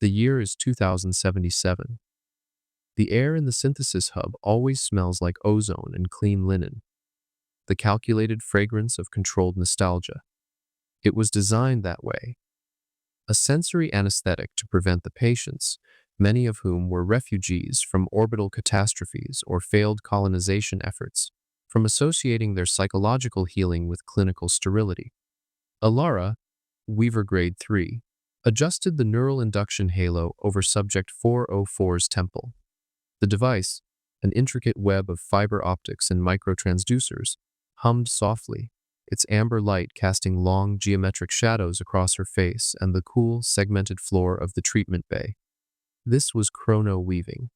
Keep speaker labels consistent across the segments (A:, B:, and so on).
A: The year is 2077. The air in the synthesis hub always smells like ozone and clean linen, the calculated fragrance of controlled nostalgia. It was designed that way, a sensory anesthetic to prevent the patients, many of whom were refugees from orbital catastrophes or failed colonization efforts, from associating their psychological healing with clinical sterility. Elara, Weaver Grade 3, adjusted the neural induction halo over Subject 404's temple. The device, an intricate web of fiber optics and microtransducers, hummed softly, its amber light casting long geometric shadows across her face and the cool, segmented floor of the treatment bay. This was chrono-weaving,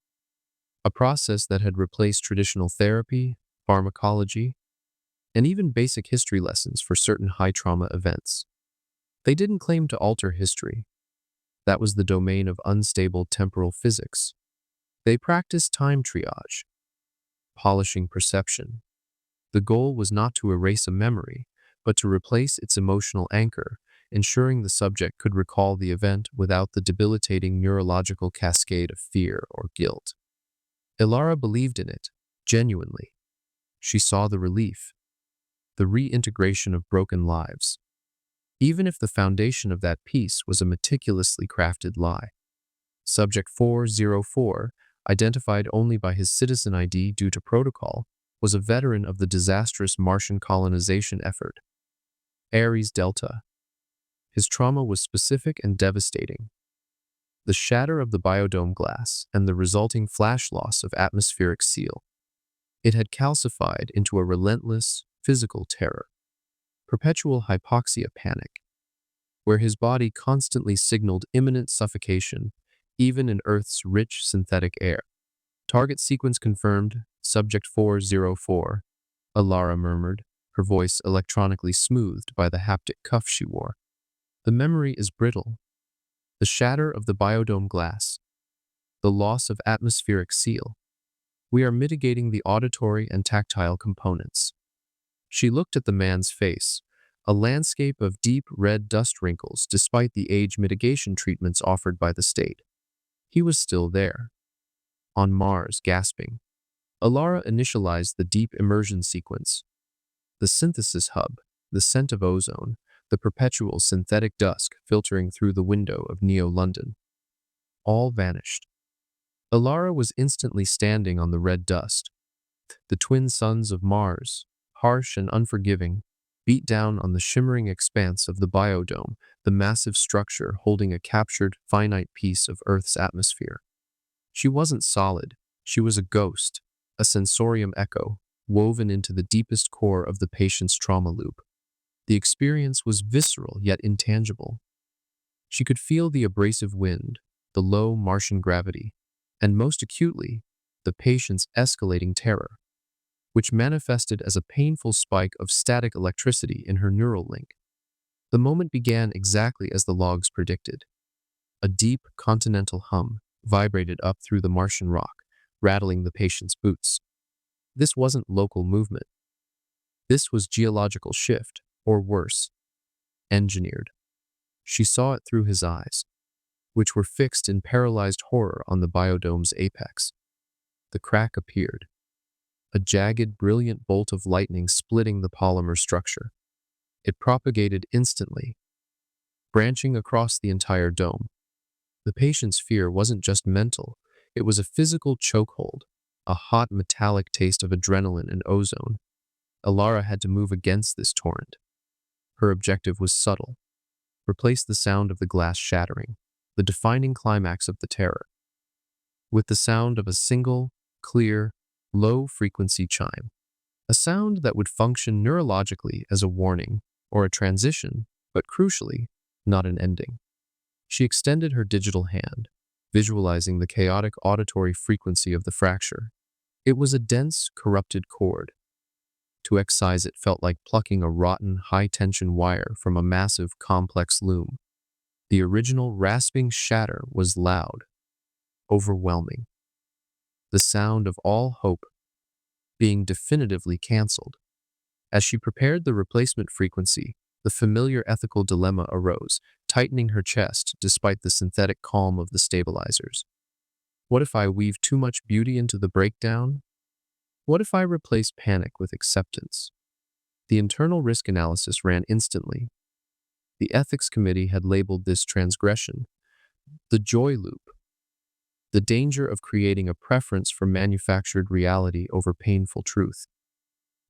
A: a process that had replaced traditional therapy, pharmacology, and even basic history lessons for certain high-trauma events. They didn't claim to alter history. That was the domain of unstable temporal physics. They practiced time triage, polishing perception. The goal was not to erase a memory, but to replace its emotional anchor, ensuring the subject could recall the event without the debilitating neurological cascade of fear or guilt. Elara believed in it, genuinely. She saw the relief, the reintegration of broken lives, even if the foundation of that piece was a meticulously crafted lie. Subject 404, identified only by his citizen ID due to protocol, was a veteran of the disastrous Martian colonization effort. Ares Delta. His trauma was specific and devastating. The shatter of the biodome glass and the resulting flash loss of atmospheric seal. It had calcified into a relentless, physical terror, perpetual hypoxia panic, where his body constantly signaled imminent suffocation, even in Earth's rich synthetic air. Target sequence confirmed, Subject 404, Elara murmured, her voice electronically smoothed by the haptic cuff she wore. The memory is brittle. The shatter of the biodome glass, the loss of atmospheric seal. We are mitigating the auditory and tactile components. She looked at the man's face, a landscape of deep red dust wrinkles despite the age mitigation treatments offered by the state. He was still there, on Mars, gasping. Elara initialized the deep immersion sequence. The synthesis hub, the scent of ozone, the perpetual synthetic dusk filtering through the window of Neo-London. All vanished. Elara was instantly standing on the red dust. The twin suns of Mars, harsh and unforgiving, beat down on the shimmering expanse of the biodome, the massive structure holding a captured, finite piece of Earth's atmosphere. She wasn't solid. She was a ghost, a sensorium echo, woven into the deepest core of the patient's trauma loop. The experience was visceral yet intangible. She could feel the abrasive wind, the low Martian gravity, and most acutely, the patient's escalating terror, which manifested as a painful spike of static electricity in her neural link. The moment began exactly as the logs predicted. A deep, continental hum vibrated up through the Martian rock, rattling the patient's boots. This wasn't local movement. This was geological shift, or worse, engineered. She saw it through his eyes, which were fixed in paralyzed horror on the biodome's apex. The crack appeared, a jagged, brilliant bolt of lightning splitting the polymer structure. It propagated instantly, branching across the entire dome. The patient's fear wasn't just mental, it was a physical chokehold, a hot metallic taste of adrenaline and ozone. Elara had to move against this torrent. Her objective was subtle. Replace the sound of the glass shattering, the defining climax of the terror, with the sound of a single, clear, low-frequency chime. A sound that would function neurologically as a warning or a transition, but crucially, not an ending. She extended her digital hand, visualizing the chaotic auditory frequency of the fracture. It was a dense, corrupted chord. To excise it felt like plucking a rotten, high-tension wire from a massive, complex loom. The original rasping shatter was loud, overwhelming. The sound of all hope being definitively cancelled. As she prepared the replacement frequency, the familiar ethical dilemma arose. tightening her chest despite the synthetic calm of the stabilizers. What if I weave too much beauty into the breakdown? What if I replace panic with acceptance? The internal risk analysis ran instantly. The ethics committee had labeled this transgression the joy loop, the danger of creating a preference for manufactured reality over painful truth.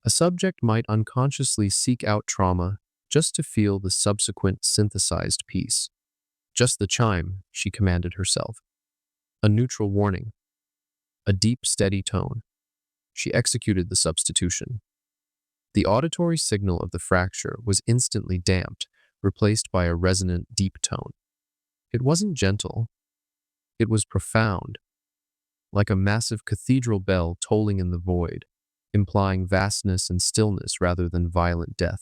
A: A subject might unconsciously seek out trauma just to feel the subsequent synthesized peace. Just the chime, she commanded herself. A neutral warning. A deep, steady tone. She executed the substitution. The auditory signal of the fracture was instantly damped, replaced by a resonant, deep tone. It wasn't gentle. It was profound, like a massive cathedral bell tolling in the void, implying vastness and stillness rather than violent death.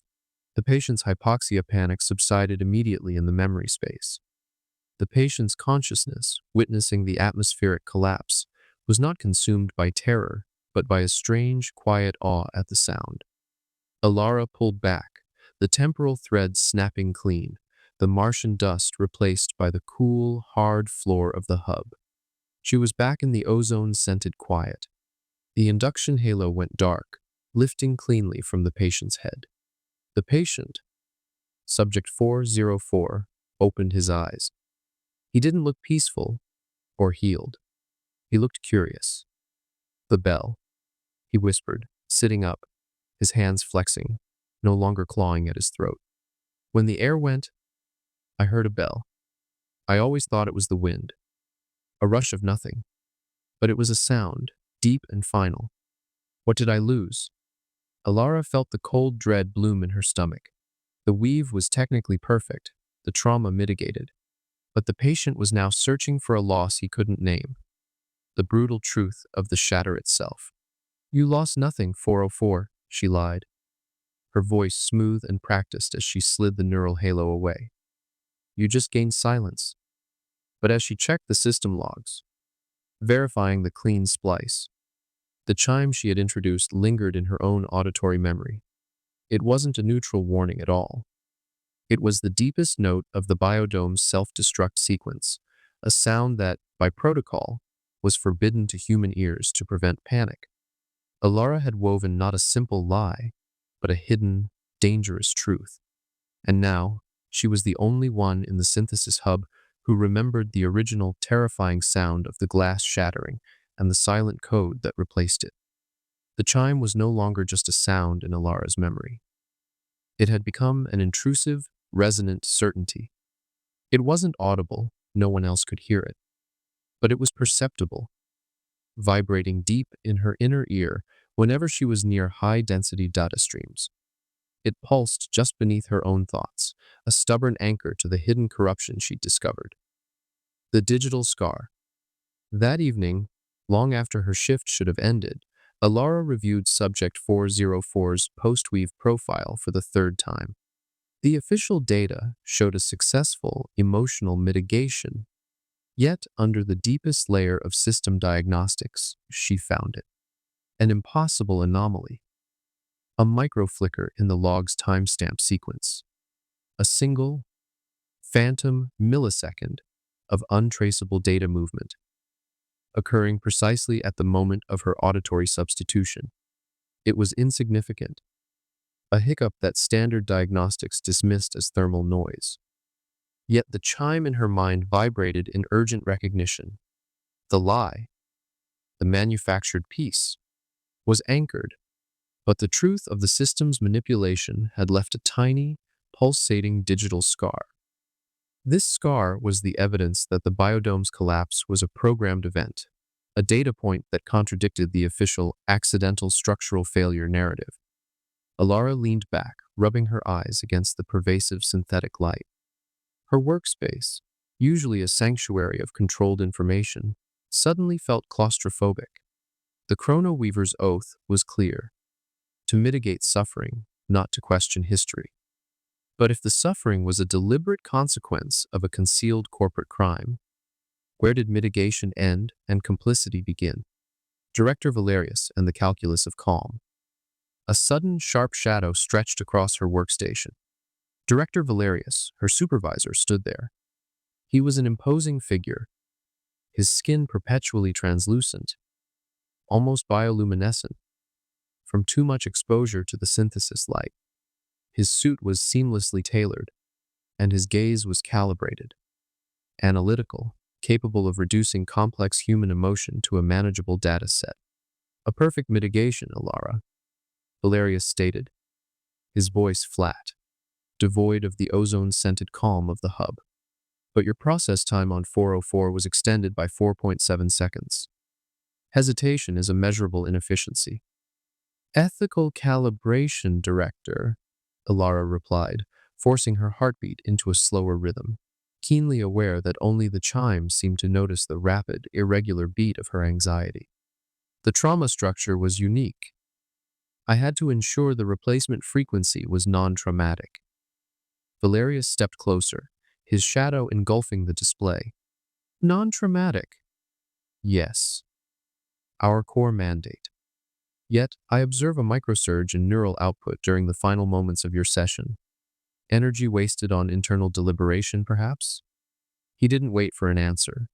A: The patient's hypoxia panic subsided immediately in the memory space. The patient's consciousness, witnessing the atmospheric collapse, was not consumed by terror, but by a strange, quiet awe at the sound. Elara pulled back, the temporal thread snapping clean, the Martian dust replaced by the cool, hard floor of the hub. She was back in the ozone-scented quiet. The induction halo went dark, lifting cleanly from the patient's head. The patient, subject 404, opened his eyes. He didn't look peaceful or healed. He looked curious. The bell, he whispered, sitting up, his hands flexing, no longer clawing at his throat. When the air went, I heard a bell. I always thought it was the wind, a rush of nothing. But it was a sound, deep and final. What did I lose? Elara felt the cold dread bloom in her stomach. The weave was technically perfect, the trauma mitigated. But the patient was now searching for a loss he couldn't name. The brutal truth of the shatter itself. You lost nothing, 404, she lied, her voice smooth and practiced as she slid the neural halo away. You just gained silence. But as she checked the system logs, verifying the clean splice, the chime she had introduced lingered in her own auditory memory. It wasn't a neutral warning at all. It was the deepest note of the biodome's self-destruct sequence, a sound that, by protocol, was forbidden to human ears to prevent panic. Elara had woven not a simple lie, but a hidden, dangerous truth. And now, she was the only one in the synthesis hub who remembered the original terrifying sound of the glass shattering and the silent code that replaced it. The chime was no longer just a sound in Elara's memory. It had become an intrusive, resonant certainty. It wasn't audible, no one else could hear it. But it was perceptible, vibrating deep in her inner ear whenever she was near high-density data streams. It pulsed just beneath her own thoughts, a stubborn anchor to the hidden corruption she'd discovered. The digital scar. That evening, long after her shift should have ended, Elara reviewed Subject 404's post-weave profile for the third time. The official data showed a successful emotional mitigation, yet under the deepest layer of system diagnostics, she found it. An impossible anomaly. A microflicker in the log's timestamp sequence. A single, phantom millisecond of untraceable data movement, occurring precisely at the moment of her auditory substitution. It was insignificant, a hiccup that standard diagnostics dismissed as thermal noise. Yet the chime in her mind vibrated in urgent recognition. The lie, the manufactured piece, was anchored, but the truth of the system's manipulation had left a tiny, pulsating digital scar. This scar was the evidence that the biodome's collapse was a programmed event, a data point that contradicted the official accidental structural failure narrative. Elara leaned back, rubbing her eyes against the pervasive synthetic light. Her workspace, usually a sanctuary of controlled information, suddenly felt claustrophobic. The Chrono-Weaver's oath was clear: to mitigate suffering, not to question history. But if the suffering was a deliberate consequence of a concealed corporate crime, where did mitigation end and complicity begin? Director Valerius and the calculus of calm. A sudden, sharp shadow stretched across her workstation. Director Valerius, her supervisor, stood there. He was an imposing figure, his skin perpetually translucent, almost bioluminescent, from too much exposure to the synthesis light. His suit was seamlessly tailored, and his gaze was calibrated, analytical, capable of reducing complex human emotion to a manageable data set. A perfect mitigation, Elara, Valerius stated, his voice flat, devoid of the ozone-scented calm of the hub. But your process time on 404 was extended by 4.7 seconds. Hesitation is a measurable inefficiency. Ethical calibration, Director, Elara replied, forcing her heartbeat into a slower rhythm, keenly aware that only the chimes seemed to notice the rapid, irregular beat of her anxiety. The trauma structure was unique. I had to ensure the replacement frequency was non-traumatic. Valerius stepped closer, his shadow engulfing the display. Non-traumatic? Yes. Our core mandate. Yet, I observe a microsurge in neural output during the final moments of your session. Energy wasted on internal deliberation, perhaps? He didn't wait for an answer.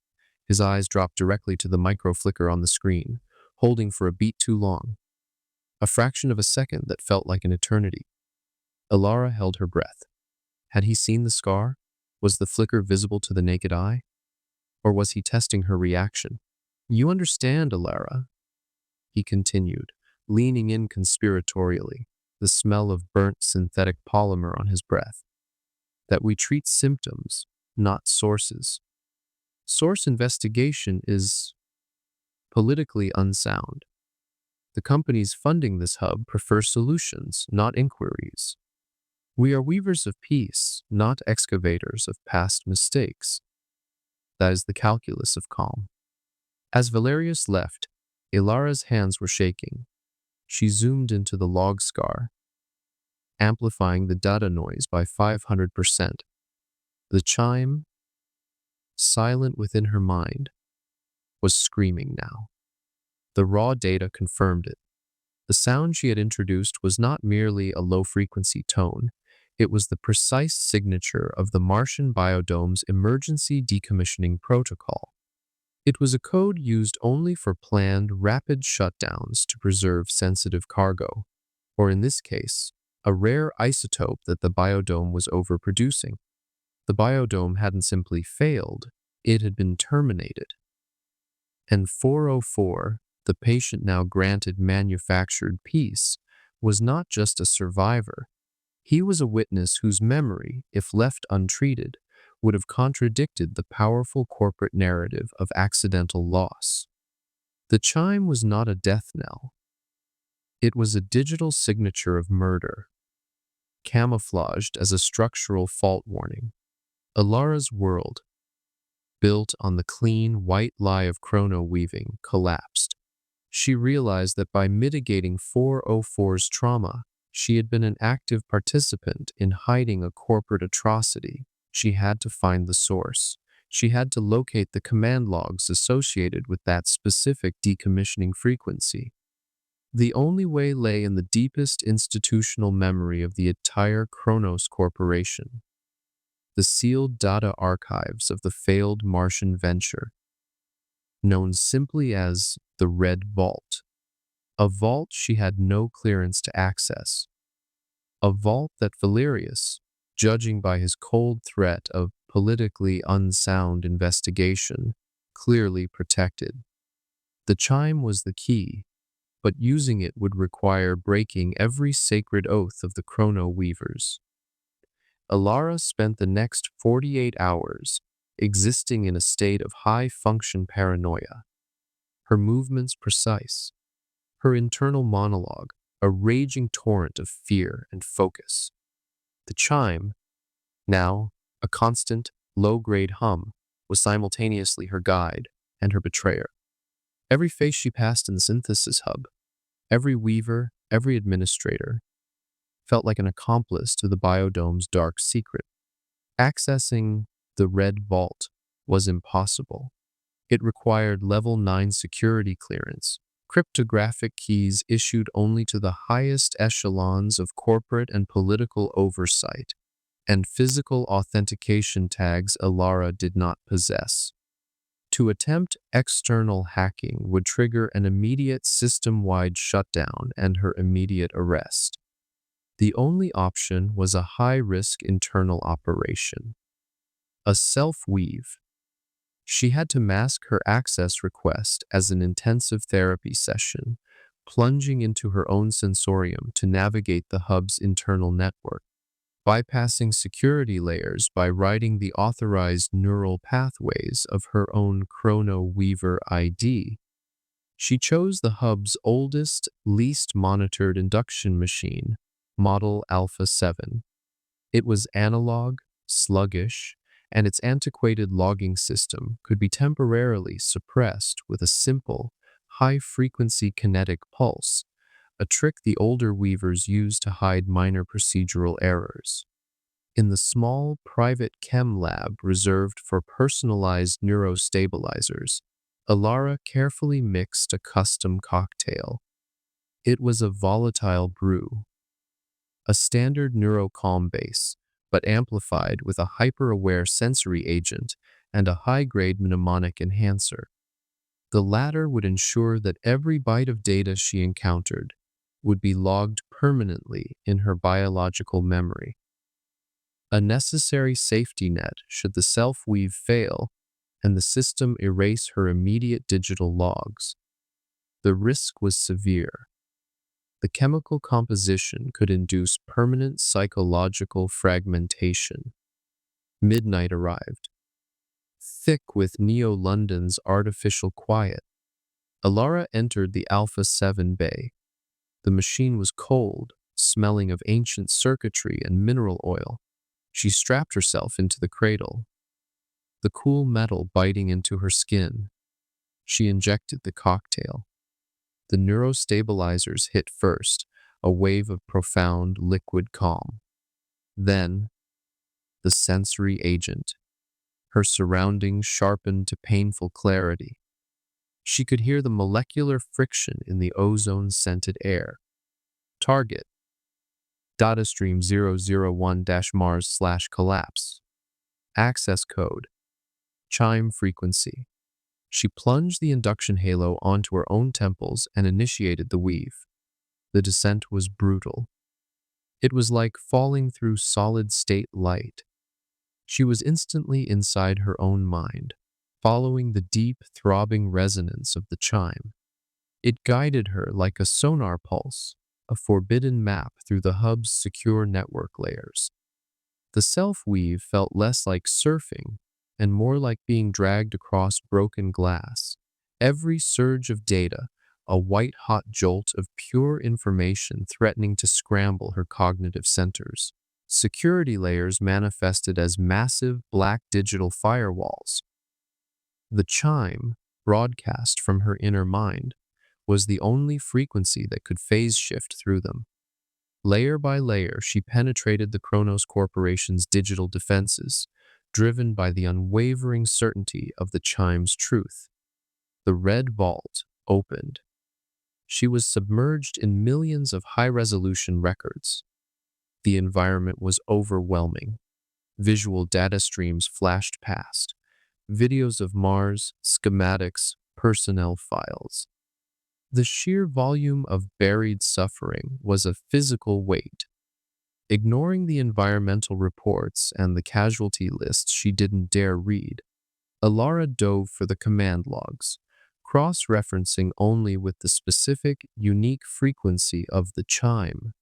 A: His eyes dropped directly to the micro-flicker on the screen, holding for a beat too long. A fraction of a second that felt like an eternity. Elara held her breath. Had he seen the scar? Was the flicker visible to the naked eye? Or was he testing her reaction? You understand, Elara, he continued, leaning in conspiratorially, the smell of burnt synthetic polymer on his breath, that we treat symptoms, not sources. Source investigation is politically unsound. The companies funding this hub prefer solutions, not inquiries. We are weavers of peace, not excavators of past mistakes. That is the calculus of calm. As Valerius left, Elara's hands were shaking. She zoomed into the log scar, amplifying the data noise by 500%. The chime, silent within her mind, was screaming now. The raw data confirmed it. The sound she had introduced was not merely a low-frequency tone, it was the precise signature of the Martian biodome's emergency decommissioning protocol. It was a code used only for planned rapid shutdowns to preserve sensitive cargo, or in this case, a rare isotope that the biodome was overproducing. The biodome hadn't simply failed, it had been terminated. And 404, the patient now granted manufactured peace, was not just a survivor. He was a witness whose memory, if left untreated, would have contradicted the powerful corporate narrative of accidental loss. The chime was not a death knell. It was a digital signature of murder, camouflaged as a structural fault warning. Elara's world, built on the clean, white lie of chrono-weaving, collapsed. She realized that by mitigating 404's trauma, she had been an active participant in hiding a corporate atrocity. She had to find the source. She had to locate the command logs associated with that specific decommissioning frequency. The only way lay in the deepest institutional memory of the entire Chronos Corporation, the sealed data archives of the failed Martian venture, known simply as the Red Vault. A vault she had no clearance to access. A vault that Valerius, judging by his cold threat of politically unsound investigation, clearly protected. The chime was the key, but using it would require breaking every sacred oath of the Chrono-Weavers. Elara spent the next 48 hours existing in a state of high-function paranoia, her movements precise, her internal monologue a raging torrent of fear and focus. The chime, now a constant, low-grade hum, was simultaneously her guide and her betrayer. Every face she passed in the synthesis hub, every weaver, every administrator, felt like an accomplice to the biodome's dark secret. Accessing the Red Vault was impossible. It required Level 9 security clearance, cryptographic keys issued only to the highest echelons of corporate and political oversight. and physical authentication tags Elara did not possess. To attempt external hacking would trigger an immediate system-wide shutdown and her immediate arrest. The only option was a high-risk internal operation, a self-weave. She had to mask her access request as an intensive therapy session, plunging into her own sensorium to navigate the hub's internal network, bypassing security layers by writing the authorized neural pathways of her own Chrono-Weaver ID. She chose the hub's oldest, least monitored induction machine, Model Alpha 7. It was analog, sluggish, and its antiquated logging system could be temporarily suppressed with a simple, high-frequency kinetic pulse, a trick the older weavers used to hide minor procedural errors. In the small, private chem lab reserved for personalized neurostabilizers, Elara carefully mixed a custom cocktail. It was a volatile brew, a standard neurocalm base, but amplified with a hyper-aware sensory agent and a high-grade mnemonic enhancer. The latter would ensure that every byte of data she encountered would be logged permanently in her biological memory. A necessary safety net should the self-weave fail and the system erase her immediate digital logs. The risk was severe. The chemical composition could induce permanent psychological fragmentation. Midnight arrived, thick with Neo-London's artificial quiet. Elara entered the Alpha 7 bay. The machine was cold, smelling of ancient circuitry and mineral oil. She strapped herself into the cradle, the cool metal biting into her skin. She injected the cocktail. The neurostabilizers hit first, a wave of profound liquid calm. Then, the sensory agent, her surroundings sharpened to painful clarity. She could hear the molecular friction in the ozone-scented air. Target: datastream 001-Mars/collapse. Access code: chime frequency. She plunged the induction halo onto her own temples and initiated the weave. The descent was brutal. It was like falling through solid-state light. She was instantly inside her own mind, following the deep, throbbing resonance of the chime. It guided her like a sonar pulse, a forbidden map through the hub's secure network layers. The self-weave felt less like surfing and more like being dragged across broken glass. Every surge of data, a white-hot jolt of pure information threatening to scramble her cognitive centers. Security layers manifested as massive black digital firewalls. The chime, broadcast from her inner mind, was the only frequency that could phase shift through them. Layer by layer, she penetrated the Chronos Corporation's digital defenses, driven by the unwavering certainty of the chime's truth. The red vault opened. She was submerged in millions of high-resolution records. The environment was overwhelming. Visual data streams flashed past. Videos of Mars, schematics, personnel files. The sheer volume of buried suffering was a physical weight. Ignoring the environmental reports and the casualty lists she didn't dare read, Elara dove for the command logs, cross-referencing only with the specific, unique frequency of the chime.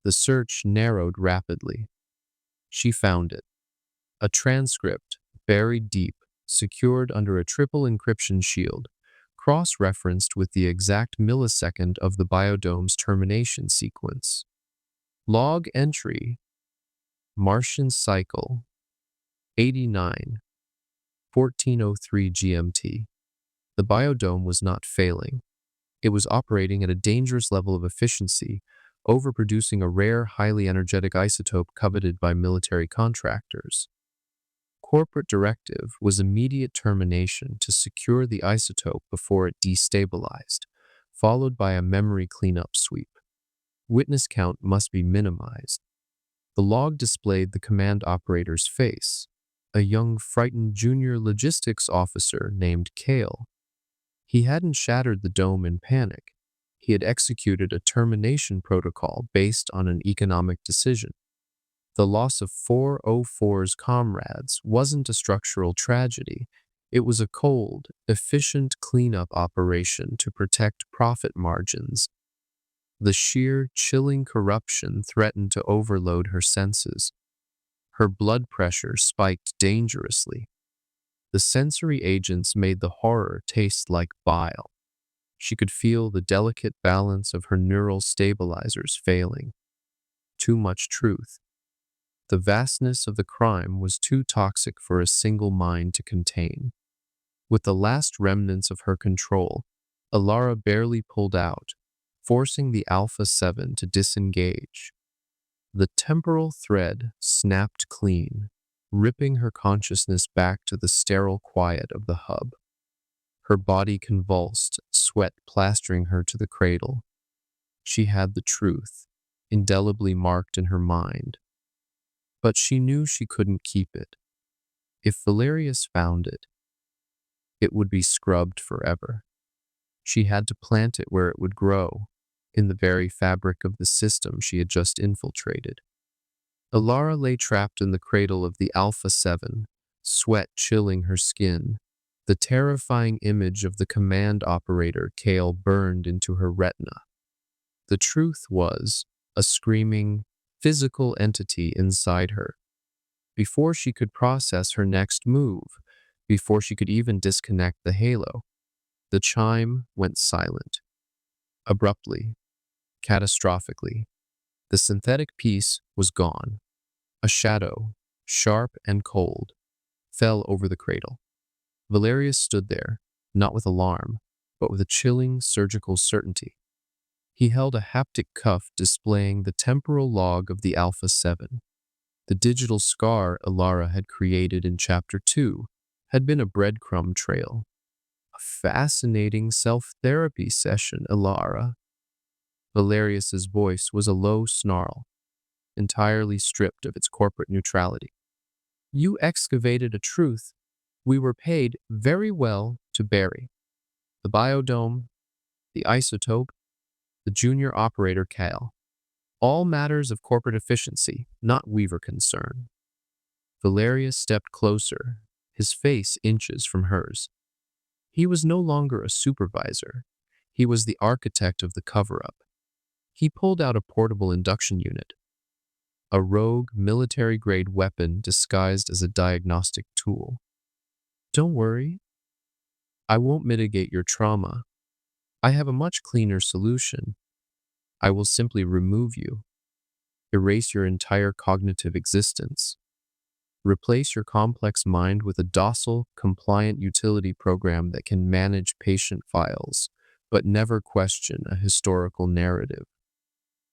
A: The search narrowed rapidly. She found it. A transcript, buried deep, secured under a triple encryption shield, cross-referenced with the exact millisecond of the biodome's termination sequence. Log entry: Martian cycle 89, 1403 GMT. The biodome was not failing. It was operating at a dangerous level of efficiency, overproducing a rare, highly energetic isotope coveted by military contractors. Corporate directive was immediate termination to secure the isotope before it destabilized, followed by a memory cleanup sweep. Witness count must be minimized. The log displayed the command operator's face, a young, frightened junior logistics officer named Kale. He hadn't shattered the dome in panic. He had executed a termination protocol based on an economic decision. The loss of 404's comrades wasn't a structural tragedy. It was a cold, efficient cleanup operation to protect profit margins. The sheer, chilling corruption threatened to overload her senses. Her blood pressure spiked dangerously. The sensory agents made the horror taste like bile. She could feel the delicate balance of her neural stabilizers failing. Too much truth. The vastness of the crime was too toxic for a single mind to contain. With the last remnants of her control, Elara barely pulled out, forcing the Alpha 7 to disengage. The temporal thread snapped clean, ripping her consciousness back to the sterile quiet of the hub. Her body convulsed, sweat plastering her to the cradle. She had the truth, indelibly marked in her mind. But she knew she couldn't keep it. If Valerius found it, it would be scrubbed forever. She had to plant it where it would grow, in the very fabric of the system she had just infiltrated. Elara lay trapped in the cradle of the Alpha 7, sweat chilling her skin. The terrifying image of the command operator Kale burned into her retina. The truth was a screaming, physical entity inside her. Before she could process her next move, before she could even disconnect the halo, the chime went silent. Abruptly, catastrophically, the synthetic piece was gone. A shadow, sharp and cold, fell over the cradle. Valerius stood there, not with alarm, but with a chilling surgical certainty. He held a haptic cuff displaying the temporal log of the Alpha 7. The digital scar Elara had created in Chapter 2 had been a breadcrumb trail. A fascinating self-therapy session, Elara. Valerius's voice was a low snarl, entirely stripped of its corporate neutrality. You excavated a truth we were paid very well to bury. The biodome, the isotope, the junior operator Kale. All matters of corporate efficiency, not Weaver concern. Valerius stepped closer, his face inches from hers. He was no longer a supervisor. He was the architect of the cover-up. He pulled out a portable induction unit, a rogue military-grade weapon disguised as a diagnostic tool. Don't worry. I won't mitigate your trauma. I have a much cleaner solution. I will simply remove you, erase your entire cognitive existence, replace your complex mind with a docile, compliant utility program that can manage patient files, but never question a historical narrative.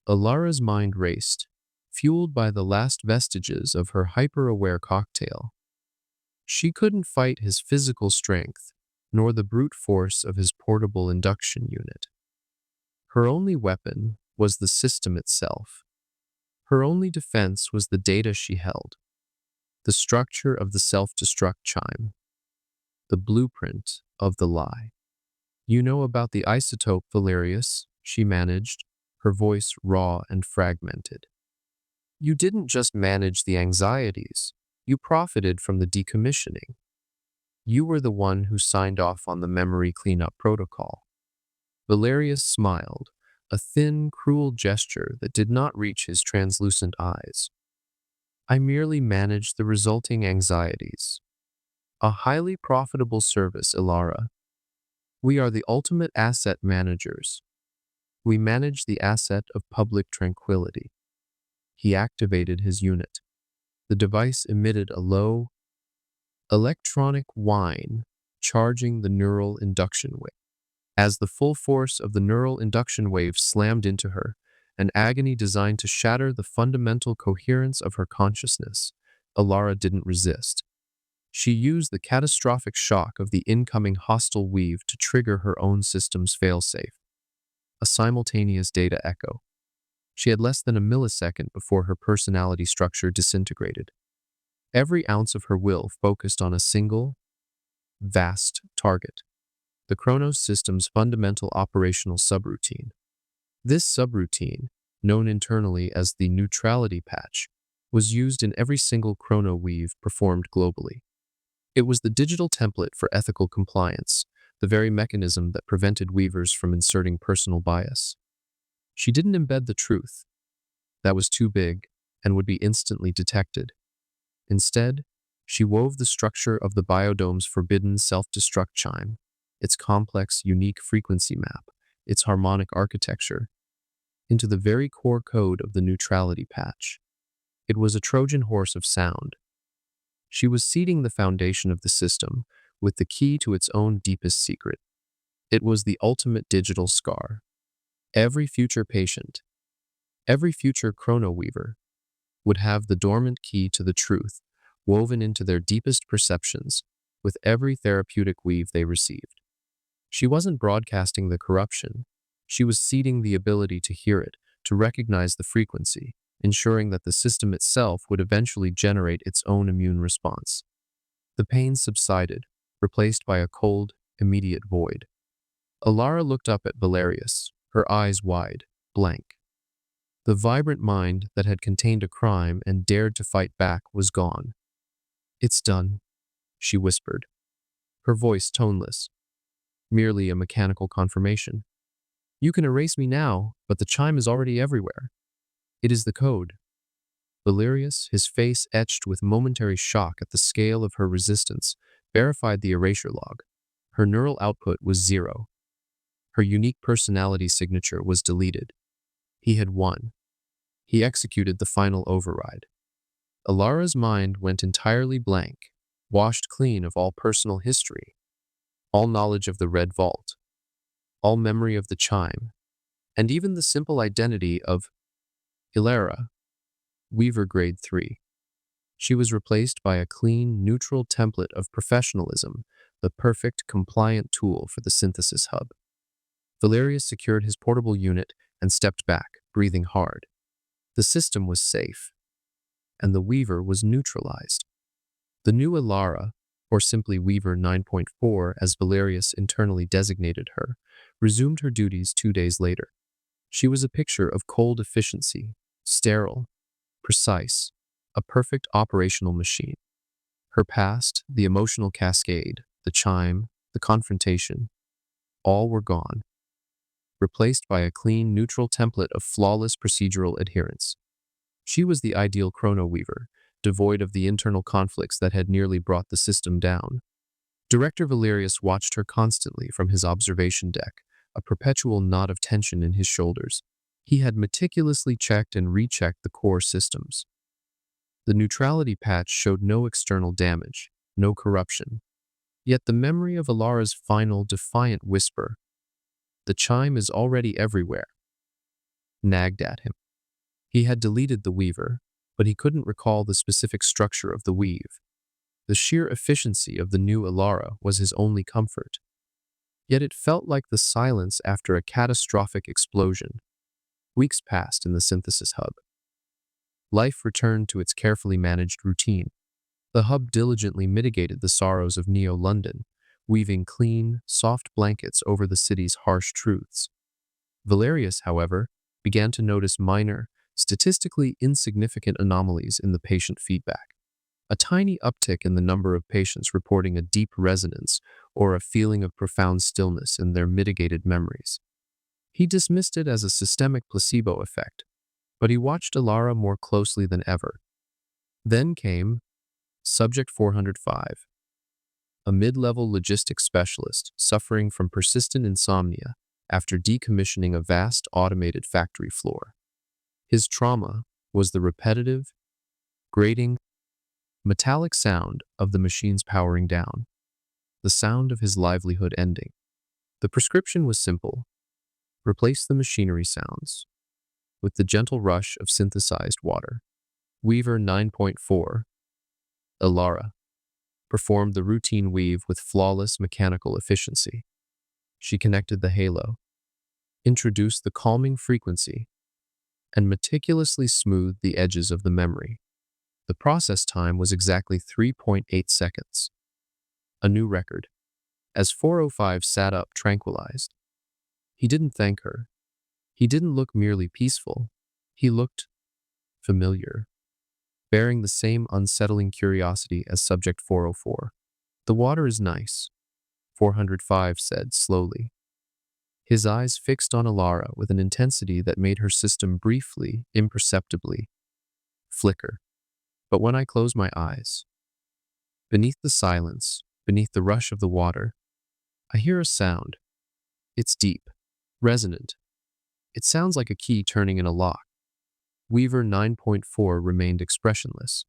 A: Elara's mind raced, fueled by the last vestiges of her hyper-aware cocktail. She couldn't fight his physical strength, nor the brute force of his portable induction unit. Her only weapon was the system itself. Her only defense was the data she held, the structure of the self-destruct chime, the blueprint of the lie. You know about the isotope, Valerius, she managed, her voice raw and fragmented. You didn't just manage the anxieties, you profited from the decommissioning. You were the one who signed off on the memory cleanup protocol. Valerius smiled, a thin, cruel gesture that did not reach his translucent eyes. I merely managed the resulting anxieties. A highly profitable service, Elara. We are the ultimate asset managers. We manage the asset of public tranquility. He activated his unit. The device emitted a low, electronic whine, charging the neural induction wave. As the full force of the neural induction wave slammed into her, an agony designed to shatter the fundamental coherence of her consciousness, Elara didn't resist. She used the catastrophic shock of the incoming hostile weave to trigger her own system's failsafe. A simultaneous data echo. She had less than a millisecond before her personality structure disintegrated. Every ounce of her will focused on a single, vast target, the Chronos system's fundamental operational subroutine. This subroutine, known internally as the neutrality patch, was used in every single Chrono-Weave performed globally. It was the digital template for ethical compliance, the very mechanism that prevented weavers from inserting personal bias. She didn't embed the truth. That was too big and would be instantly detected. Instead, she wove the structure of the biodome's forbidden self-destruct chime, its complex, unique frequency map, its harmonic architecture, into the very core code of the neutrality patch. It was a Trojan horse of sound. She was seeding the foundation of the system with the key to its own deepest secret. It was the ultimate digital scar. Every future patient, every future Chrono-Weaver, would have the dormant key to the truth woven into their deepest perceptions with every therapeutic weave they received. She wasn't broadcasting the corruption. She was seeding the ability to hear it, to recognize the frequency, ensuring that the system itself would eventually generate its own immune response. The pain subsided, replaced by a cold, immediate void. Elara looked up at Valerius, her eyes wide, blank. The vibrant mind that had contained a crime and dared to fight back was gone. "It's done," she whispered, her voice toneless, merely a mechanical confirmation. "You can erase me now, but the chime is already everywhere. It is the code." Valerius, his face etched with momentary shock at the scale of her resistance, verified the erasure log. Her neural output was 0. Her unique personality signature was deleted. He had won. He executed the final override. Elara's mind went entirely blank, washed clean of all personal history, all knowledge of the Red Vault, all memory of the chime, and even the simple identity of Elara, Weaver Grade 3. She was replaced by a clean, neutral template of professionalism, the perfect, compliant tool for the synthesis hub. Valerius secured his portable unit and stepped back, breathing hard. The system was safe, and the Weaver was neutralized. The new Elara, or simply Weaver 9.4 as Valerius internally designated her, resumed her duties 2 days later. She was a picture of cold efficiency, sterile, precise, a perfect operational machine. Her past, the emotional cascade, the chime, the confrontation, all were gone, replaced by a clean, neutral template of flawless procedural adherence. She was the ideal Chrono-Weaver, devoid of the internal conflicts that had nearly brought the system down. Director Valerius watched her constantly from his observation deck, a perpetual knot of tension in his shoulders. He had meticulously checked and rechecked the core systems. The neutrality patch showed no external damage, no corruption. Yet the memory of Elara's final, defiant whisper, "The chime is already everywhere," nagged at him. He had deleted the Weaver, but he couldn't recall the specific structure of the weave. The sheer efficiency of the new Elara was his only comfort. Yet it felt like the silence after a catastrophic explosion. Weeks passed in the synthesis hub. Life returned to its carefully managed routine. The hub diligently mitigated the sorrows of Neo-London, weaving clean, soft blankets over the city's harsh truths. Valerius, however, began to notice minor, statistically insignificant anomalies in the patient feedback. A tiny uptick in the number of patients reporting a deep resonance or a feeling of profound stillness in their mitigated memories. He dismissed it as a systemic placebo effect, but he watched Elara more closely than ever. Then came Subject 405, a mid-level logistics specialist suffering from persistent insomnia after decommissioning a vast automated factory floor. His trauma was the repetitive, grating, metallic sound of the machines powering down, the sound of his livelihood ending. The prescription was simple: replace the machinery sounds with the gentle rush of synthesized water. Weaver 9.4, Elara, performed the routine weave with flawless mechanical efficiency. She connected the halo, introduced the calming frequency, and meticulously smoothed the edges of the memory. The process time was exactly 3.8 seconds. A new record. As 405 sat up tranquilized, he didn't thank her. He didn't look merely peaceful. He looked familiar, bearing the same unsettling curiosity as Subject 404. The water is nice, 405 said slowly, his eyes fixed on Elara with an intensity that made her system briefly, imperceptibly, flicker. But when I close my eyes, beneath the silence, beneath the rush of the water, I hear a sound. It's deep, resonant. It sounds like a key turning in a lock. Weaver 9.4 remained expressionless.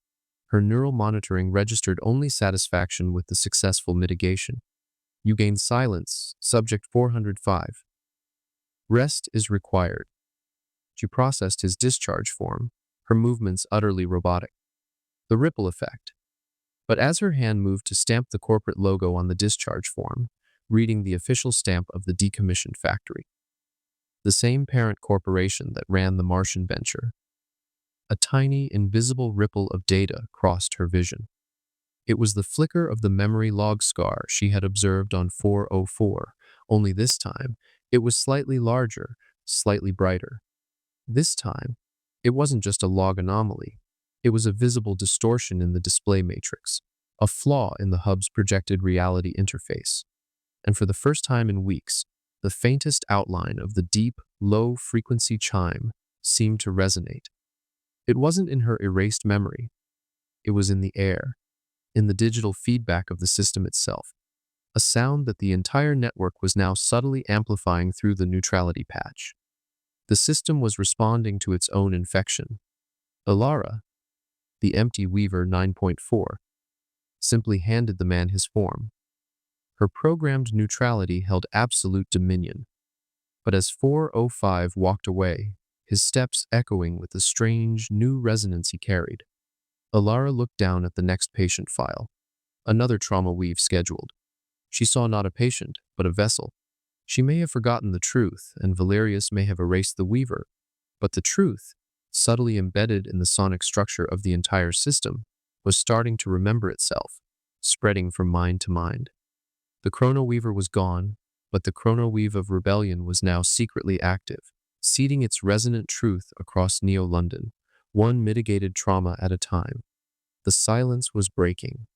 A: Her neural monitoring registered only satisfaction with the successful mitigation. You gain silence, Subject 405. Rest is required. She processed his discharge form, her movements utterly robotic. The ripple effect. But as her hand moved to stamp the corporate logo on the discharge form, reading the official stamp of the decommissioned factory, the same parent corporation that ran the Martian venture, a tiny, invisible ripple of data crossed her vision. It was the flicker of the memory log scar she had observed on 404, only this time, it was slightly larger, slightly brighter. This time, it wasn't just a log anomaly. It was a visible distortion in the display matrix, a flaw in the hub's projected reality interface. And for the first time in weeks, the faintest outline of the deep, low-frequency chime seemed to resonate. It wasn't in her erased memory. It was in the air, in the digital feedback of the system itself, a sound that the entire network was now subtly amplifying through the neutrality patch. The system was responding to its own infection. Elara, the empty Weaver 9.4, simply handed the man his form. Her programmed neutrality held absolute dominion. But as 405 walked away, his steps echoing with the strange, new resonance he carried, Elara looked down at the next patient file. Another trauma weave scheduled. She saw not a patient, but a vessel. She may have forgotten the truth, and Valerius may have erased the Weaver, but the truth, subtly embedded in the sonic structure of the entire system, was starting to remember itself, spreading from mind to mind. The Chrono-Weaver was gone, but the Chrono-Weave of rebellion was now secretly active, seeding its resonant truth across Neo-London, one mitigated trauma at a time. The silence was breaking.